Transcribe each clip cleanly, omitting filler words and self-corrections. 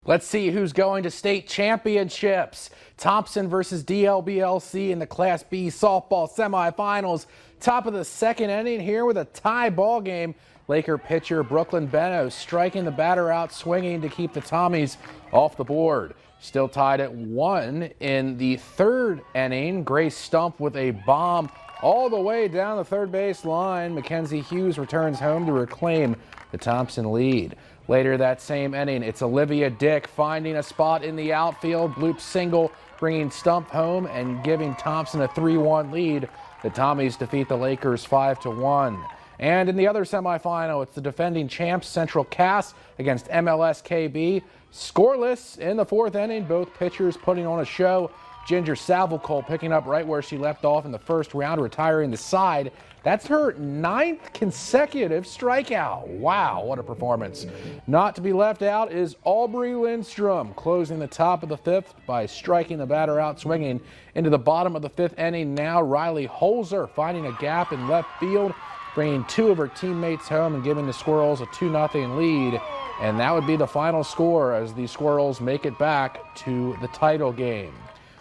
Let's see who's going to state championships. Thompson versus DLBLC in the Class B softball semifinals. Top of the second inning here with a tie ball game. Laker pitcher Brooklyn Benno striking the batter out swinging to keep the Tommies off the board. Still tied at 1 in the third inning. Grace Stump with a bomb all the way down the third base line. Mackenzie Hughes returns home to reclaim the Thompson lead. Later that same inning, it's Olivia Dick finding a spot in the outfield. Bloop single, bringing Stump home and giving Thompson a 3-1 lead. The Tommies defeat the Lakers 5-1. And in the other semifinal, it's the defending champs Central Cass against MLS KB. Scoreless in the fourth inning, both pitchers putting on a show. Ginger Salvacol picking up right where she left off in the first round, retiring the side. That's her 9th consecutive strikeout. Wow, what a performance. Not to be left out is Aubrey Lindstrom, closing the top of the 5th by striking the batter out swinging into the bottom of the 5th inning. Now Riley Holzer finding a gap in left field, bringing 2 of her teammates home and giving the Squirrels a 2-0 lead. And that would be the final score as the Squirrels make it back to the title game.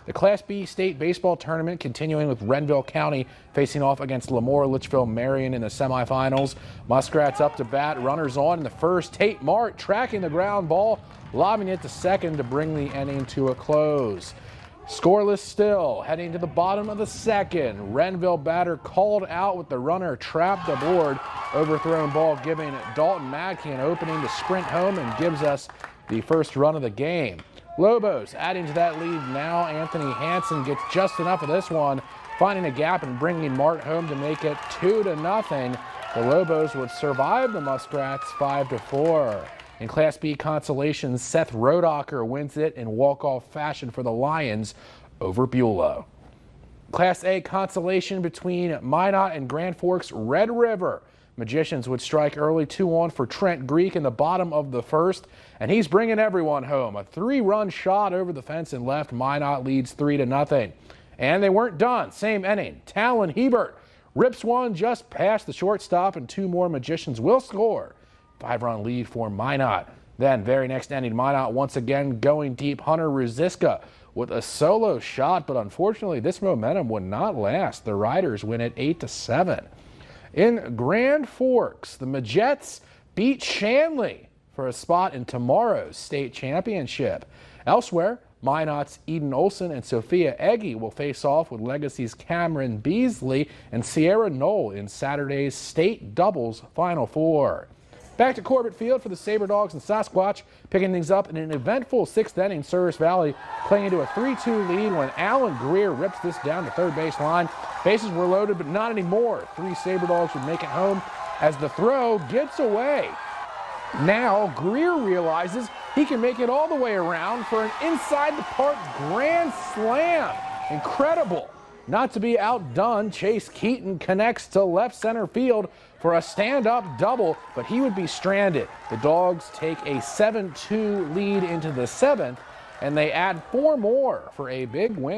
The Class B state baseball tournament continuing with Renville County facing off against Lemoore Litchfield Marion in the semifinals. Muskrats up to bat, runners on in the first. Tate Mart tracking the ground ball, lobbing it to second to bring the inning to a close. Scoreless still, heading to the bottom of the second. Renville batter called out with the runner trapped aboard. Overthrown ball giving Dalton Madke an opening to sprint home and gives us the first run of the game. Lobos adding to that lead now. Anthony Hansen gets just enough of this one, finding a gap and bringing Mart home to make it 2-0. The Lobos would survive the Muskrats 5-4. In Class B consolation, Seth Rodacher wins it in walk-off fashion for the Lions over Bulow. Class A consolation between Minot and Grand Forks Red River. Magicians would strike early 2-1 for Trent Greek in the bottom of the first, and he's bringing everyone home. A 3-run shot over the fence and left. Minot leads 3-0. And they weren't done. Same inning. Talon Hebert rips one just past the shortstop, and 2 more Magicians will score. 5-run lead for Minot. Then, very next inning, Minot once again going deep. Hunter Ruziska with a solo shot, but unfortunately, this momentum would not last. The Riders win it 8-7. In Grand Forks, the Majets beat Shanley for a spot in tomorrow's state championship. Elsewhere, Minot's Eden Olson and Sophia Eggy will face off with Legacy's Cameron Beasley and Sierra Knoll in Saturday's state doubles Final Four. Back to Corbett Field for the Sabre Dogs and Sasquatch, picking things up in an eventful 6th inning. Service Valley playing into a 3-2 lead when Alan Greer rips this down to third base line. Bases were loaded, but not anymore. 3 Sabre Dogs would make it home as the throw gets away. Now Greer realizes he can make it all the way around for an inside-the-park grand slam. Incredible. Not to be outdone, Chase Keaton connects to left center field for a stand-up double, but he would be stranded. The Dogs take a 7-2 lead into the 7th, and they add 4 more for a big win.